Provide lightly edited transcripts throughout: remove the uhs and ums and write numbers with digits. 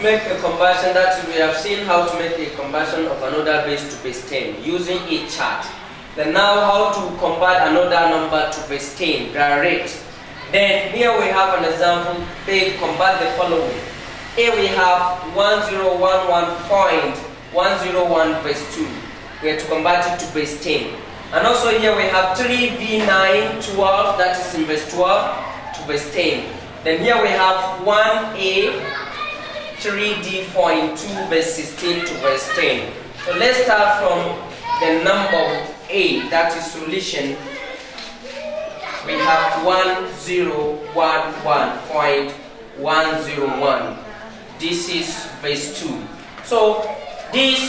make a conversion, that is, we have seen how to make a conversion of another base to base 10 using a chart. Then now how to convert another number to base 10 direct. Then here we have an example. They convert the following. Here we have 1011.101 base 2. We have to convert it to base 10. And also here we have 3V912, that is in base 12 to base 10. Then here we have 1A 3D.2 base 16 to base 10. So let's start from the number A, that is solution. We have 1011.101. This is base 2. So this,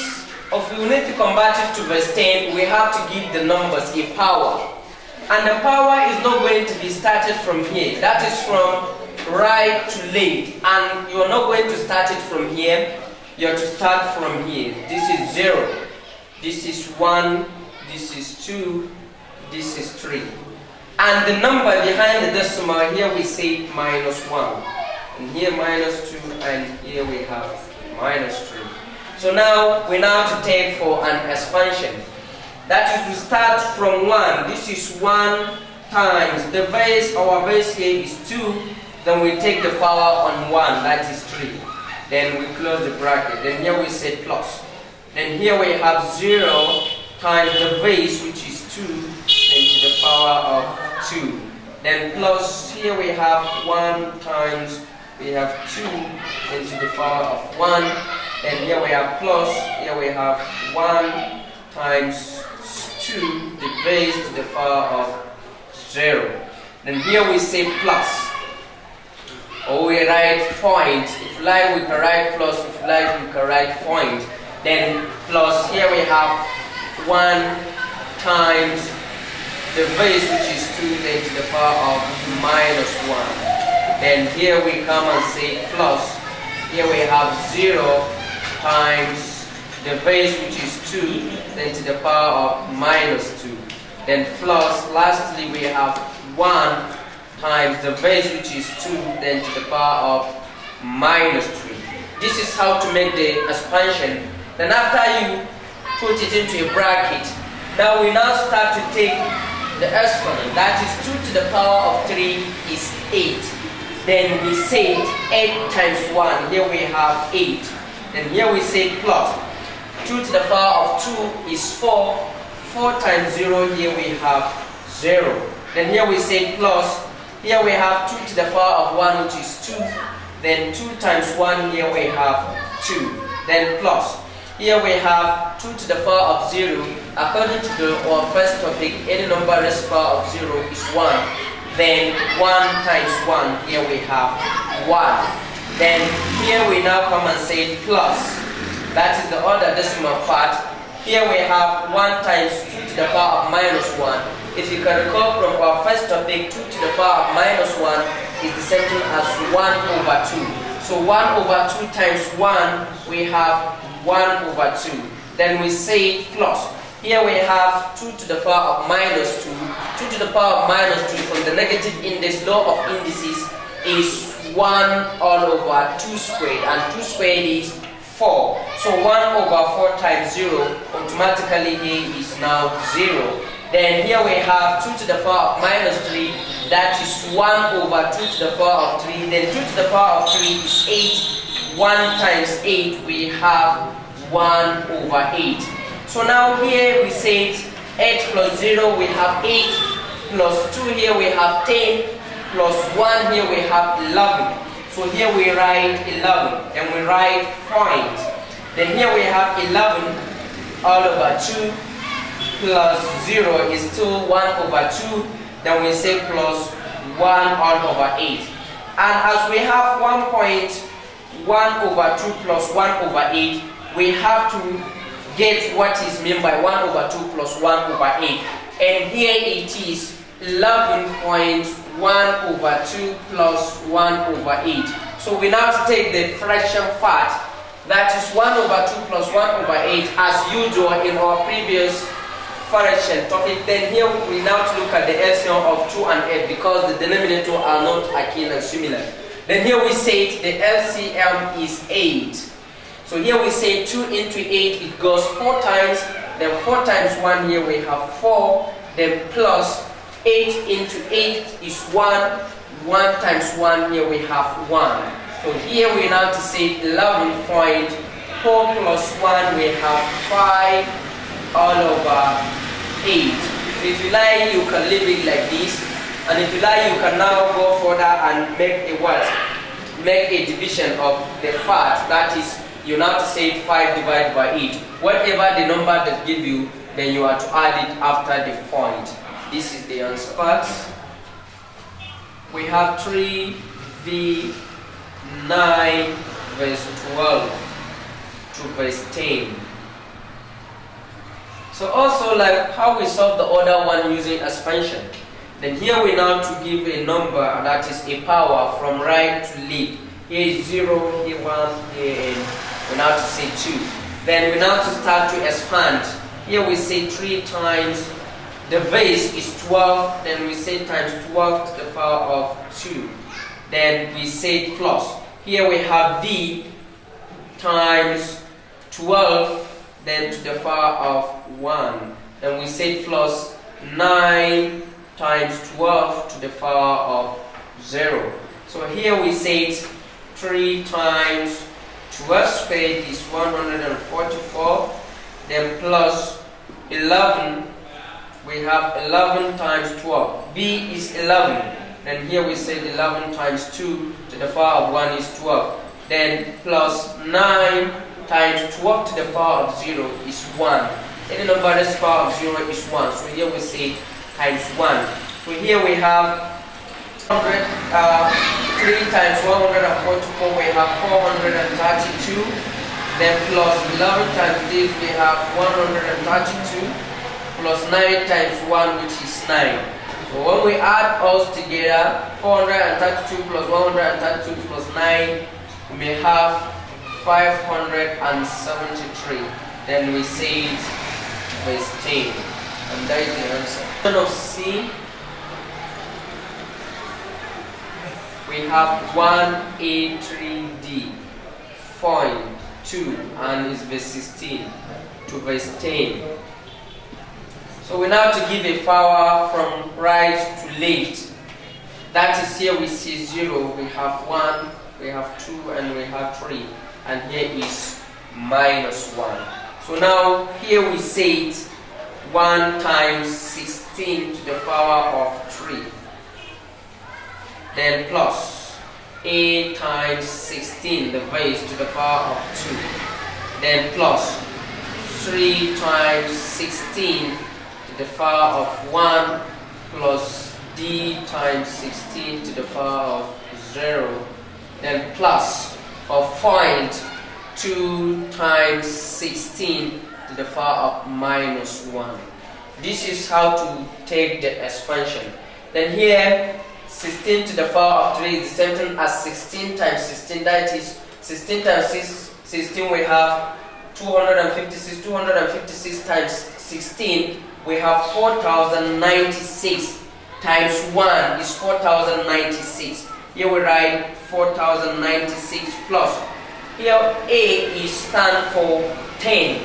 if we need to convert it to base 10, we have to give the numbers a power. And the power is not going to be started from here. That is from right to left. And you are not going to start it from here. You have to start from here. This is 0. This is 1. This is 2. This is 3. And the number behind the decimal, here we say minus 1. And here minus 2. And here we have minus 3. So now we now to take for an expansion. That is, we start from 1. This is 1 times the base. Our base here is 2. Then we take the power on 1. That is 3. Then we close the bracket. Then here we say plus. Then here we have 0 times the base, which is 2. Then to the power of 2. Then plus, here we have 1 times, we have 2. Then to the power of 1. Then here we have plus, here we have 1 times 2, the base to the power of 0. Then here we say plus, or we write point. If you like, we can write plus. If you like, we can write point. Then plus, here we have 1 times the base, which is 2, then to the power of minus 1. Then here we come and say plus. Here we have 0 times the base, which is 2, then to the power of minus 2. Then plus, lastly we have 1 times the base, which is 2, then to the power of minus 3. This is how to make the expansion. Then after you put it into a bracket, now we now start to take the exponent. That is 2 to the power of 3 is 8. Then we say 8 times 1. Here we have 8. Then here we say plus. 2 to the power of 2 is 4. 4 times 0, here we have 0. Then here we say plus. Here we have 2 to the power of 1, which is 2. Then 2 times 1, here we have 2. Then plus. Here we have 2 to the power of 0. According to our first topic, any number raised to the power of 0 is 1. Then 1 times 1, here we have 1. Then here we now come and say plus. That is the other decimal part. Here we have 1 times 2 to the power of minus 1. If you can recall from our first topic, 2 to the power of minus 1 is the same thing as 1 over 2. So 1 over 2 times 1, we have 1 over 2. Then we say plus. Here we have 2 to the power of minus 2. 2 to the power of minus 2 from the negative index, law of indices, is 1 all over 2 squared. And 2 squared is 4. So 1 over 4 times 0, automatically here is now 0. Then here we have 2 to the power of minus 3, that is 1 over 2 to the power of 3. Then 2 to the power of 3 is 8. 1 times 8, we have 1 over 8. So now here we say 8 plus 0, we have 8. Plus 2 here we have 10. Plus 1 here we have 11. So here we write 11. Then we write point. Then here we have 11 all over 2. Plus 0 is still 1 over 2. Then we say plus 1 all over 8. And as we have 1.1 over 2 plus 1 over 8, we have to get what is meant by 1 over 2 plus 1 over 8. And here it is 11.1 over 2 plus 1 over 8. So we now take the fraction part. That is 1 over 2 plus 1 over 8 as usual in our previous fraction topic. Then here we now look at the LCM of 2 and 8 because the denominator are not akin and similar. Then here we say the LCM is 8. So here we say 2 into 8, it goes 4 times. Then 4 times 1, here we have 4. Then plus 8 into 8 is 1. 1 times 1, here we have 1. So here we now to say 11.4 plus 1, we have 5 all over 8. So if you like, you can leave it like this. And if you like, you can now go further and make a what? Make a division of the part. That is, you now to say 5 divided by 8. Whatever the number that give you, then you are to add it after the point. This is the answer. But we have 3v9 verse 12 to verse 10. So also like how we solve the other one using expansion. Then here we now to give a number that is a power from right to left. Here is 0, here 1, here n. We now to say 2. Then we now to start to expand. Here we say 3 times the base is 12. Then we say times 12 to the power of 2. Then we say plus. Here we have v times 12. Then to the power of 1. Then we say plus 9 times 12 to the power of 0. So here we say 3 times 12 squared is 144. Then plus 11. We have 11 times 12. B is 11. Then here we say 11 times 2 to the power of 1 is 12. Then plus 9 times 12 to the power of 0 is 1. Any number that's power of 0 is 1. So here we say times 1. So here we have 3 times 144, we have 432. Then plus 11 times this, we have 132. Plus 9 times 1, which is 9. So when we add all together, 432 plus 132 plus 9, we may have 573. Then we say verse 10. And that is the answer. Question of C, we have 1A3D, point 2, and it's verse 16 to verse 10. So we now to give a power from right to left. That is, here we see 0, we have 1, we have 2, and we have 3. And here is minus 1. So now here we say it 1 times 16 to the power of 3. Then plus 8 times 16, the base, to the power of 2. Then plus 3 times 16 to the power of 1 plus d times 16 to the power of 0. Then plus of point 2 times 16 to the power of minus 1. This is how to take the expansion. Then here 16 to the power of 3 is the same thing as 16 times 16. That is 16 times 16 we have 256. 256 times 16 we have 4096 times 1 is 4096. Here we write 4096 plus. Here A is stand for 10.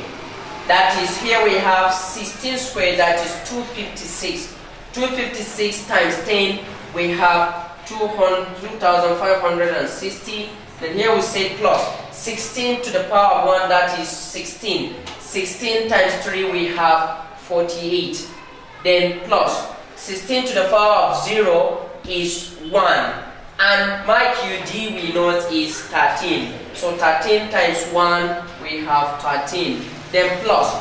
That is, here we have 16 squared, that is 256. 256 times 10, we have 2560. Then here we say plus 16 to the power of 1, that is 16. 16 times 3, we have 48. Then plus 16 to the power of 0 is 1. And my QD we know is 13. So 13 times 1, we have 13. Then plus,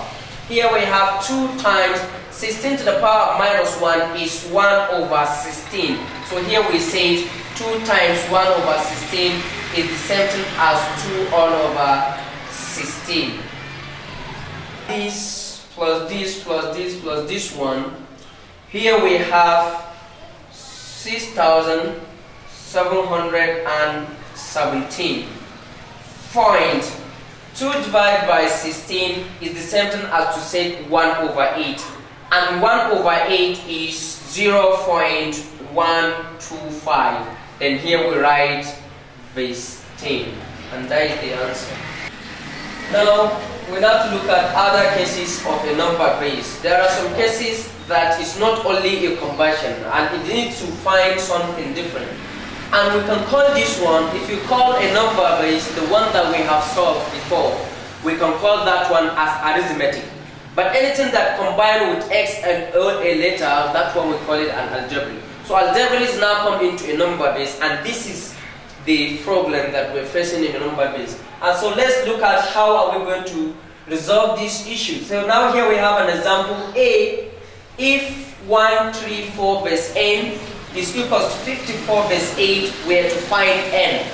here we have 2 times 16 to the power of minus 1 is 1 over 16. So here we say 2 times 1 over 16 is the same thing as 2 all over 16. This plus this plus this plus this one. Here we have 6,717. Point 2 divided by 16 is the same thing as to say 1 over 8. And 1 over 8 is 0.125. Then here we write verse 10. And that is the answer. Now, we have to look at other cases of a number base. There are some cases that is not only a conversion and it needs to find something different. And we can call this one, if you call a number base, the one that we have solved before, we can call that one as arithmetic. But anything that combines with x and a letter, that's what we call it an algebraic. So algebraics now come into a number base, and this is the problem that we're facing in a number base. And so let's look at how are we going to resolve this issue. So now here we have an example A. If 134 verse n is equals to 54 verse 8, we are to find n.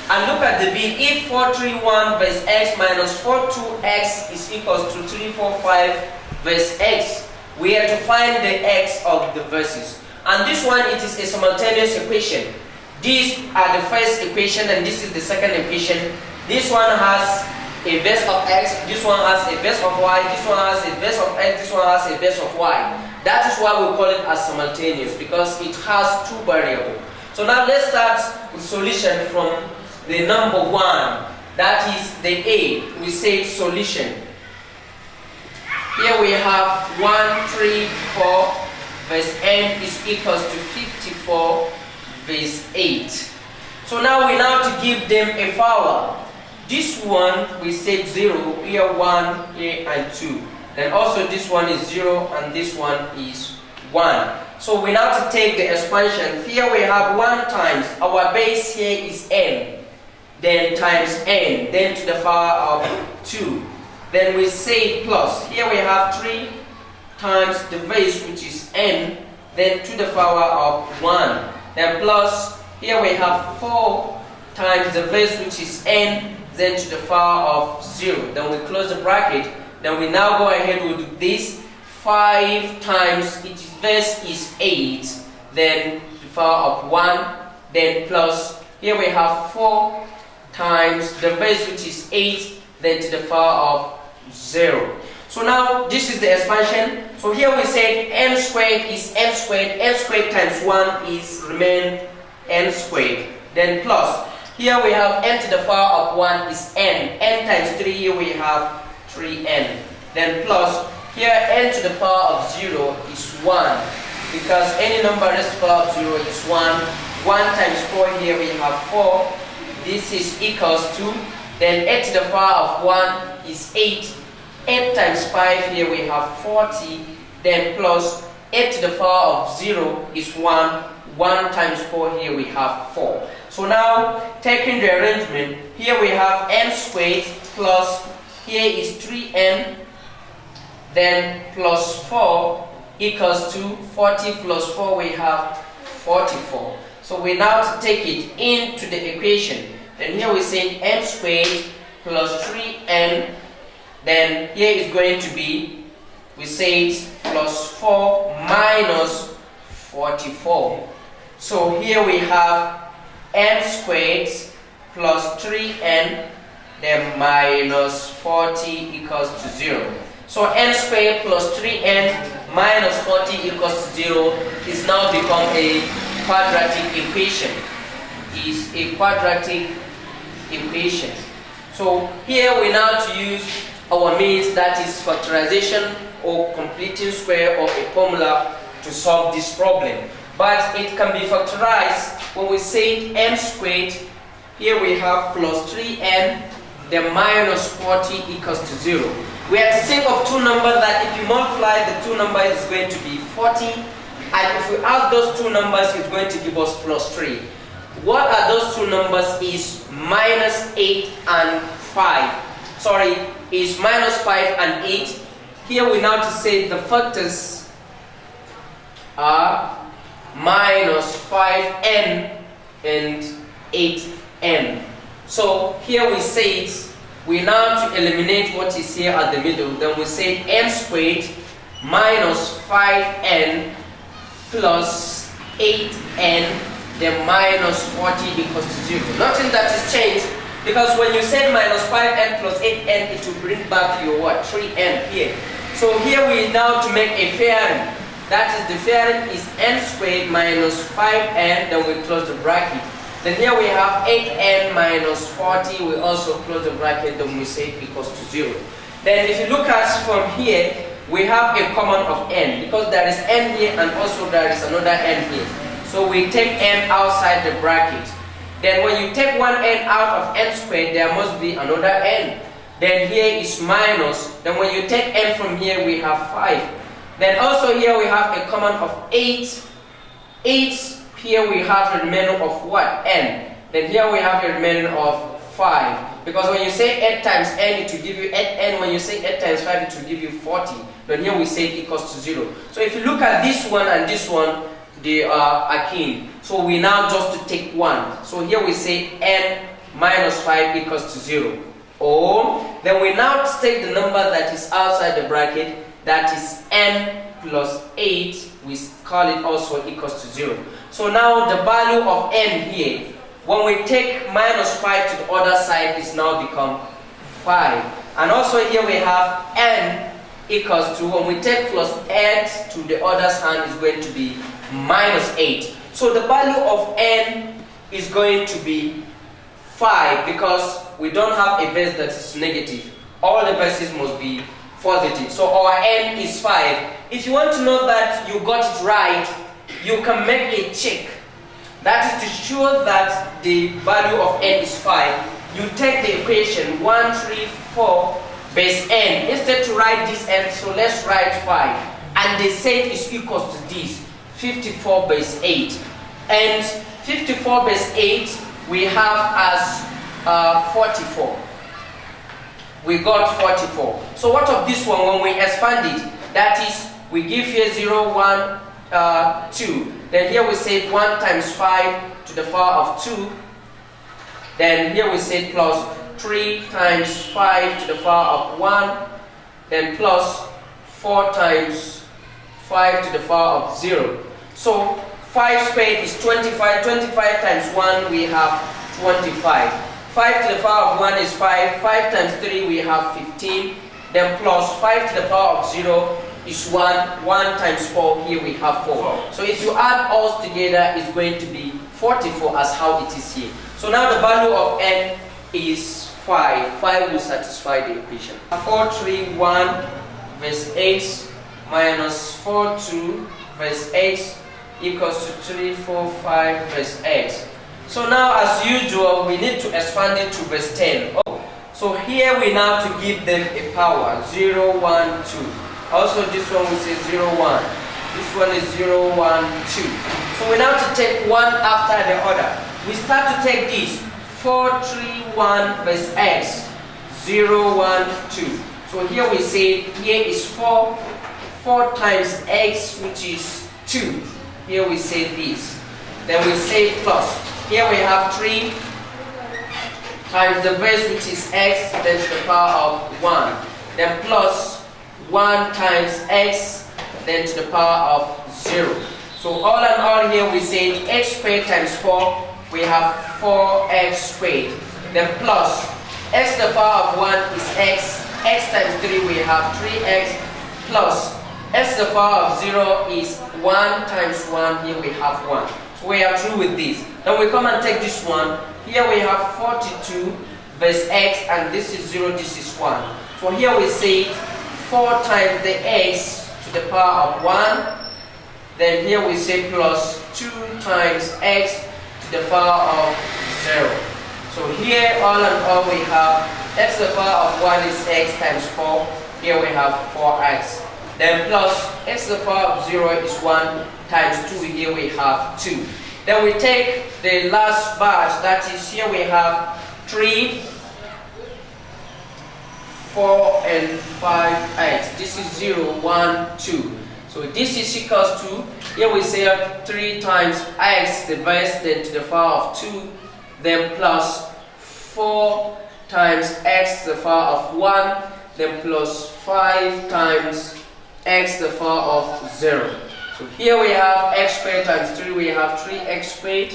And look at the B. If 431 verse x minus 42x is equals to 345 verse x, we are to find the x of the verses. And this one, it is a simultaneous equation. These are the first equation and this is the second equation. This one has a base of x, this one has a base of y, this one has a base of x, this one has a base of y. That is why we call it as simultaneous, because it has two variables. So now let's start with solution from the number 1. That is the A. We say solution. Here we have 134 verse n is equals to 54 verse 8. So now we now to give them a power. This one we said 0, here 1, here and 2. Then also this one is 0 and this one is 1. So we now to take the expansion. Here we have 1 times, our base here is n. Then times n, then to the power of 2. Then we say plus. Here we have 3 times the base which is n, then to the power of 1. Then plus, here we have 4 times the base which is n, then to the power of 0. Then we close the bracket. Then we now go ahead with this. 5 times its base is 8, then to the power of 1, then plus. Here we have 4 times the base which is 8, then to the power of 0. So now this is the expansion. So here we said n squared is n squared times 1 is remain n squared. Then plus, here we have n to the power of 1 is n times 3, here we have 3n. Then plus, here n to the power of 0 is 1, because any number raised to the power of 0 is 1. 1 times 4, here we have 4. This is equals to, then n to the power of 1 is 8. n times 5, here we have 40. Then plus, n to the power of 0 is 1. 1 times 4, here we have 4. So now, taking the arrangement, here we have n squared plus, here is 3n, then plus 4 equals to 40 plus 4, we have 44. So we now take it into the equation. Then here we say n squared plus 3n, then here is going to be, we say it plus 4 minus 44. So here we have n squared plus 3n, then minus 40 equals to 0. So n squared plus 3n minus 40 equals to 0 is now become a quadratic equation. Is a quadratic equation. So here we now to use our means, that is factorization or completing square of a formula to solve this problem. But it can be factorized when we say n squared, here we have plus 3n, then minus 40 equals to 0. We have to think of two numbers that if you multiply the two numbers it's going to be 40, and if we add those two numbers it's going to give us plus 3. What are those two numbers is minus 8 and 5. Sorry, is minus 5 and 8. Here we now to say the factors are minus 5n and 8n. So here we say it, we now to eliminate what is here at the middle, then we say n squared minus 5n plus 8n, then minus 40 equals to 0. Nothing that is changed, because when you said minus 5n plus 8n, it will bring back your what? 3n here. So here we now to make a pairing. That is, the pairing is n squared minus 5n, then we close the bracket. Then here we have 8n minus 40. We also close the bracket, then we say equals to 0. Then if you look at from here, we have a common of n, because there is n here and also there is another n here. So we take n outside the bracket. Then when you take one n out of n squared, there must be another n. Then here is minus. Then when you take n from here, we have 5. Then also here we have a common of 8. 8, here we have a remainder of what? N. Then here we have a remainder of 5. Because when you say 8 times n, it will give you 8n. When you say 8 times 5, it will give you 40. Then here we say it equals to 0. So if you look at this one and this one, they are akin. So we now just to take 1. So here we say n minus 5 equals to 0. Or then we now take the number that is outside the bracket, that is n plus 8. We call it also equals to 0. So now the value of n here, when we take minus 5 to the other side, is now become 5. And also here we have n equals to, when we take plus 8 to the other hand, is going to be minus 8. So the value of n is going to be 5, because we don't have a base that is negative. All the bases must be positive. So our n is 5. If you want to know that you got it right, you can make a check. That is to show that the value of n is 5. You take the equation 1, 3, 4 base n. Instead to write this n, so let's write 5. And the set is equals to this, 54 base 8. And 54 base 8 we have as 44. We got 44. So what of this one when we expand it? That is, we give here 0, 1, 2. Then here we say 1 times 5 to the power of 2. Then here we say plus 3 times 5 to the power of 1. Then plus 4 times 5 to the power of 0. So 5 squared is 25. 25 times 1, we have 25. 5 to the power of 1 is 5. 5 times 3, we have 15. Then plus 5 to the power of 0 is 1. 1 times 4, here we have 4. So if you add all together, it's going to be 44 as how it is here. So now the value of n is 5. 5 will satisfy the equation. 431 verse 8 minus 42 verse 8 equals to 345 verse 8. So now, as usual, we need to expand it to verse 10. So here we now to give them a power, 0, 1, 2. Also this one we say 0, 1. This one is 0, 1, 2. So we now to take one after the other. We start to take this, 4, 3, 1 verse x, 0, 1, 2. So here we say, here is 4. 4 times x, which is 2. Here we say this. Then we say plus. Here we have 3 times the base, which is x, then to the power of 1. Then plus 1 times x, then to the power of 0. So all in all here we say x squared times 4, we have 4x squared. Then plus x to the power of 1 is x, x times 3 we have 3x, plus x to the power of 0 is 1 times 1, here we have 1. So we are through with this. Then we come and take this one. Here we have 42 verse x, and this is 0, this is 1. So here we say 4 times the x to the power of 1. Then here we say plus 2 times x to the power of 0. So here all in all we have x to the power of 1 is x times 4. Here we have 4x. Then plus x to the power of 0 is 1 times 2. Here we have 2. Then we take the last batch, that is, here we have 3, 4, and 5x. This is 0, 1, 2. So this is equals to, here we say 3 times x, the base, then to the power of 2, then plus 4 times x to the power of 1, then plus 5 times x to the power of 0. So here we have x squared times 3, we have 3x squared,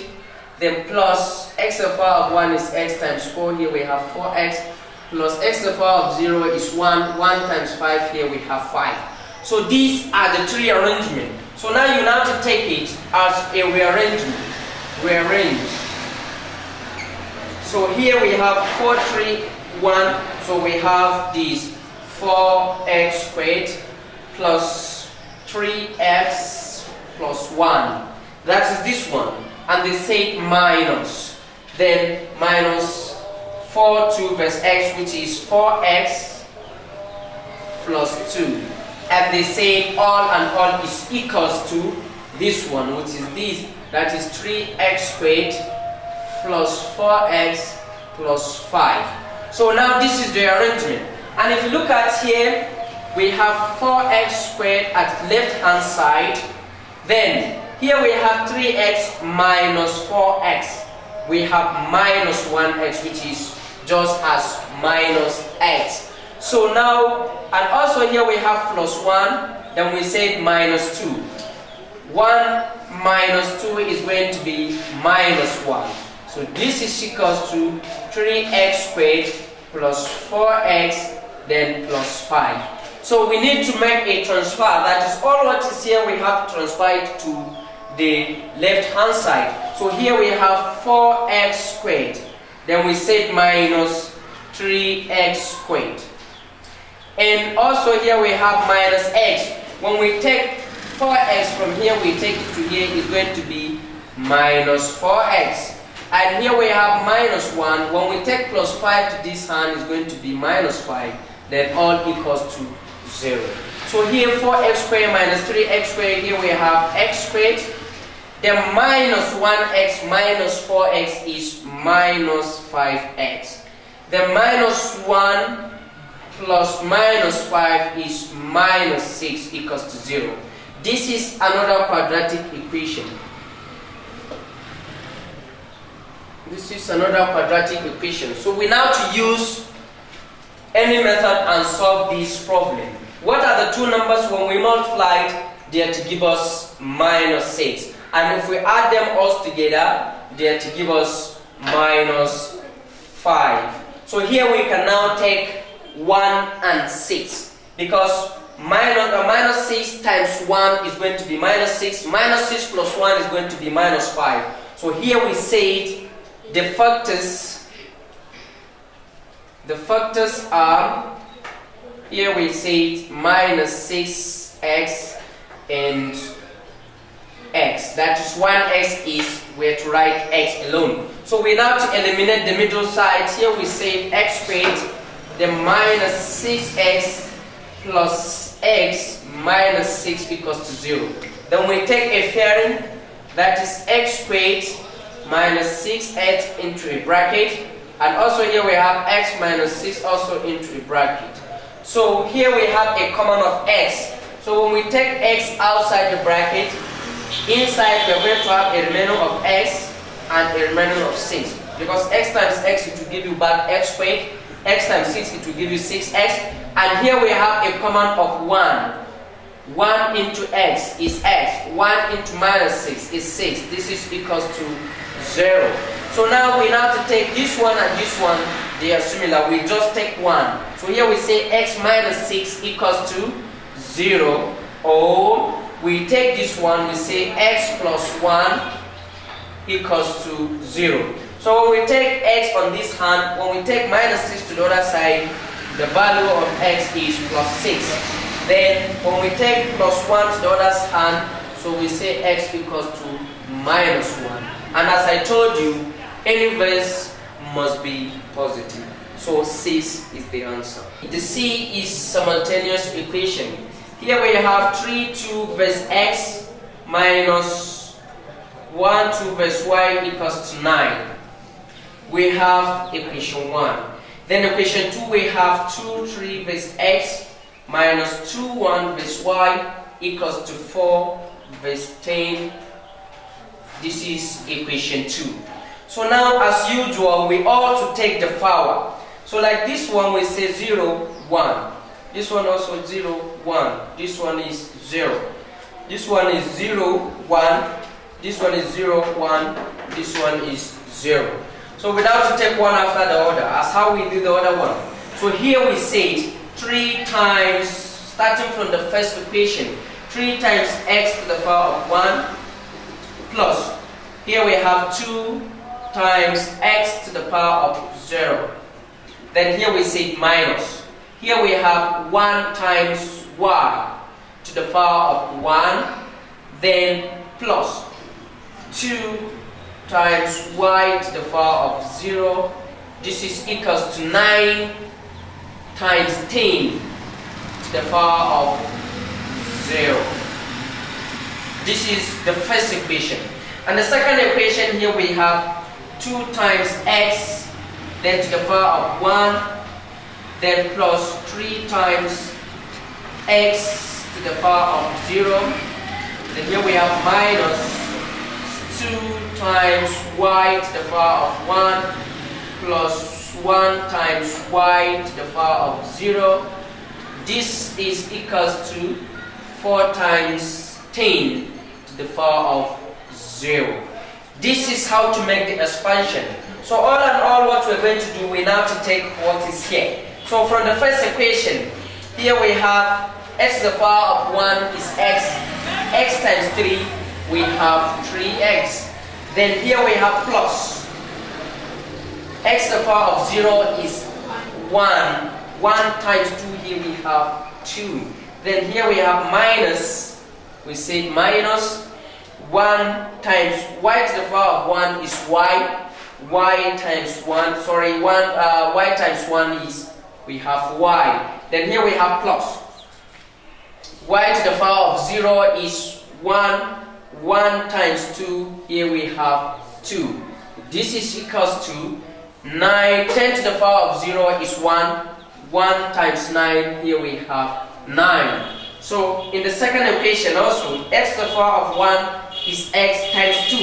then plus x to the power of 1 is x times 4, here we have 4x, plus x to the power of 0 is 1, 1 times 5, here we have 5. So these are the 3 arrangements. So now you have to take it as a rearrangement. Rearrange. So here we have 4, 3, 1. So we have this 4x squared plus 3x plus 1. That is this one. And they say minus. Then minus 4, 2 verse x, which is 4x plus 2. And they say all and all is equals to this one, which is this. That is 3x squared plus 4x plus 5. So now this is the arrangement. And if you look at here, we have 4x squared at left hand side. Then here we have 3x minus 4x. We have minus 1x, which is just as minus x. So now, and also here we have plus 1. Then we said minus 2. 1 minus 2 is going to be minus 1. So this is equals to 3x squared plus 4x then plus 5. So we need to make a transfer. That is all what is here. We have to transfer it to the left hand side. So here we have 4x squared. Then we said minus 3x squared. And also here we have minus x. When we take 4x from here, we take it to here, is going to be minus 4x. And here we have minus 1. When we take plus 5 to this hand, is going to be minus 5. Then all equals to 0. So here 4x squared minus 3x squared, here we have x squared. Then minus 1x minus 4x is minus 5x. Then minus 1 plus minus 5 is minus 6 equals to 0. This is another quadratic equation. This is another quadratic equation. So we now to use any method and solve this problem. What are the two numbers when we multiply? They are to give us minus 6. And if we add them all together, they are to give us minus 5. So here we can now take 1 and 6. Because minus 6 times 1 is going to be minus 6. Minus 6 plus 1 is going to be minus 5. So here we said the factors are, here we say minus 6x and x. That is 1x is where to write x alone. So we now to eliminate the middle side. Here we say x squared, then minus 6x plus x minus 6 equals to 0. Then we take a pairing, that is x squared minus 6x into a bracket, and also here we have x minus 6 also into a bracket. So here we have a common of x. So when we take x outside the bracket, inside we are going to have a remainder of x and a remainder of 6. Because x times x, it will give you back x squared, x times 6, it will give you 6x, and here we have a common of 1. 1 into x is x, 1 into minus 6 is 6. This is equals to 0. So now we have to take this one and this one, they are similar, we just take 1. So here we say x minus 6 equals to 0, or we take this one, we say x plus 1 equals to 0. So when we take x on this hand, when we take minus 6 to the other side, the value of x is plus 6. Then when we take plus 1 to the other hand, so we say x equals to minus 1. And as I told you, any verse must be positive. So 6 is the answer. The C is simultaneous equation. Here we have 3, 2 verse x minus 1, 2 verse y equals to 9. We have equation 1. Then equation 2 we have 2, 3 verse x minus 2, 1 verse y equals to 4 verse 10. This is equation 2. So now as usual, we ought to take the power. So like this one we say 0, 1. This one also 0, 1. This one is 0. This one is 0, 1. This one is 0, 1. This one is 0. So we have to take one after the other, as how we do the other one. So here we say 3 times, starting from the first equation, 3 times x to the power of 1 plus, here we have 2 times x to the power of 0. Then here we say minus. Here we have 1 times y to the power of 1. Then plus 2 times y to the power of 0. This is equals to 9 times 10 to the power of 0. This is the first equation. And the second equation, here we have 2 times x, then to the power of 1, then plus 3 times x to the power of 0. Then here we have minus 2 times y to the power of 1, plus 1 times y to the power of 0. This is equals to 4 times 10 to the power of 0. This is how to make the expansion. So all in all, what we're going to do, we now to take what is here. So from the first equation, here we have x to the power of 1 is x. X times 3, we have 3x. Then here we have plus. X to the power of 0 is 1. 1 times 2, here we have 2. Then here we have minus. We say minus 1 times y to the power of 1 is y. Y times 1, sorry, y times 1 is, we have y. Then here we have plus. Y to the power of 0 is 1. 1 times 2, here we have 2. This is equals to 9. 10 to the power of 0 is 1. 1 times 9, here we have 9. So in the second equation also, x to the power of 1 is x times 2.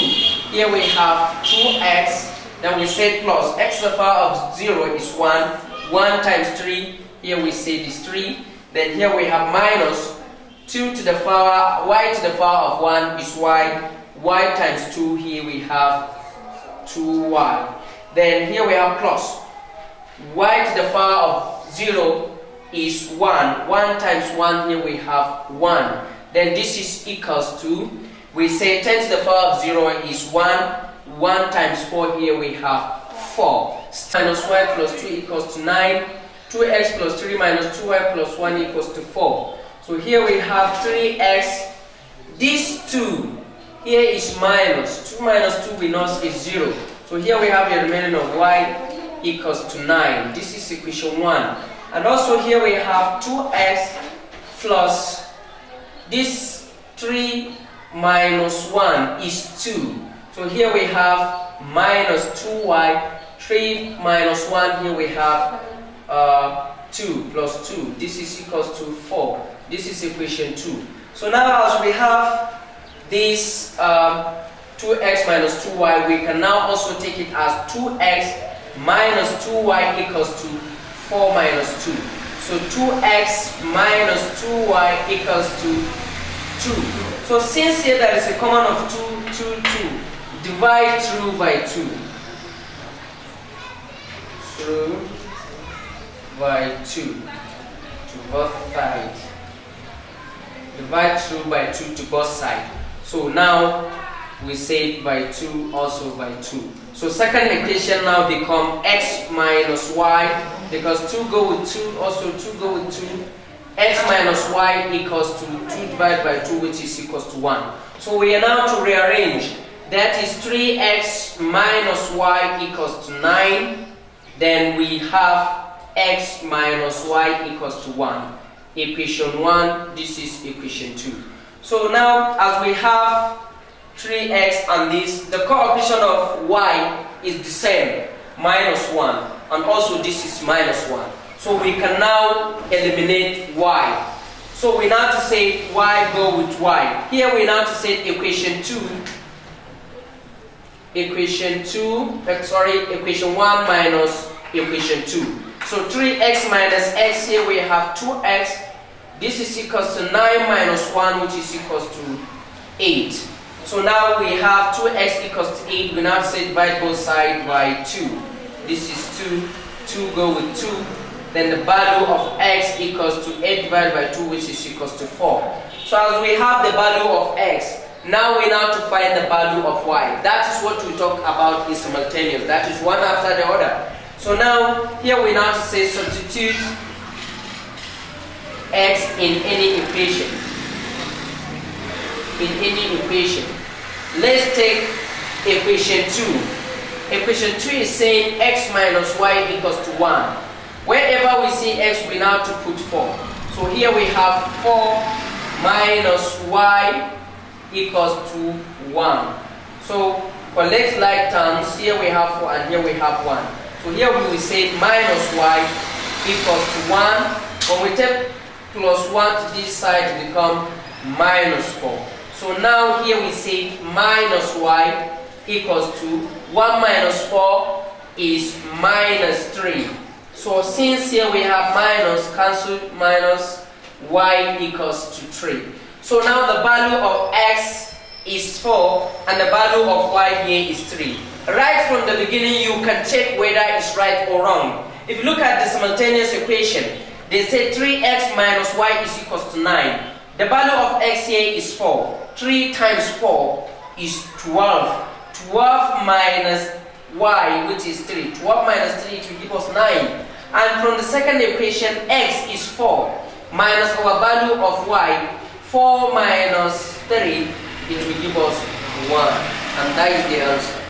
Here we have 2x. Then we say plus x to the power of 0 is 1. 1 times 3. Here we say this 3. Then here we have minus 2 to the power, y to the power of 1 is y. Y times 2. Here we have 2y. Then here we have plus y to the power of 0 is 1. 1 times 1, here we have 1. Then this is equals to, we say 10 to the power of 0 is 1. 1 times 4, here we have 4. Minus y plus 2 equals to 9. 2x plus 3 minus 2y plus 1 equals to 4. So here we have 3x. This 2, here is minus. 2 minus 2 we know is 0. So here we have the remaining of y equals to 9. This is equation 1. And also here we have 2x plus this 3 minus 1 is 2. So here we have minus 2y. 3 minus 1, here we have 2 plus 2. This is equals to 4. This is equation 2. So now as we have this 2x minus 2y, we can now also take it as 2x minus 2y equals to 4 minus 2. So 2x minus 2y equals to 2. So since here there is a common of 2, 2, 2, divide through by 2. Through by 2 to both sides. Divide through by 2 to both sides. So now we say by 2, also by 2. So second equation now become x minus y, because 2 go with 2, also 2 go with 2. X minus y equals to 2 divided by 2, which is equals to 1. So we are now to rearrange. That is 3x minus y equals to 9. Then we have x minus y equals to 1. Equation 1, this is equation 2. So now as we have 3x and this, the coefficient of y is the same, minus 1. And also this is minus 1. So we can now eliminate y. So we now to say y go with y. Here we now to say equation 2. Equation 1 minus equation 2. So 3x minus x, here we have 2x. This is equals to 9 minus 1, which is equals to 8. So now we have 2x equals to 8. We now say divide both sides by 2. This is 2. 2 go with 2. Then the value of x equals to 8 divided by 2, which is equals to 4. So as we have the value of x, Now we now to find the value of y. That is what we talk about in simultaneous. That is one after the other. So now here we now to say substitute x in any equation. In any equation. Let's take equation 2. Equation 2 is saying x minus y equals to 1. Wherever we see x, we now to put 4. So here we have 4 minus y equals to 1. So for like terms, here we have 4 and here we have 1. So here we will say minus y equals to 1. When we take plus 1 to this side, it becomes minus 4. So now here we say minus y equals to 1 minus 4 is minus 3. So since here we have minus, cancel minus, y equals to 3. So now the value of x is 4 and the value of y here is 3. Right from the beginning you can check whether it's right or wrong. If you look at the simultaneous equation, they say 3x minus y is equals to 9. The value of x here is 4. 3 times 4 is 12. 12 minus y, which is 3. 12 minus 3 will give us 9. And from the second equation, x is 4 minus our value of y, 4 minus 3, it will give us 1. And that is the answer.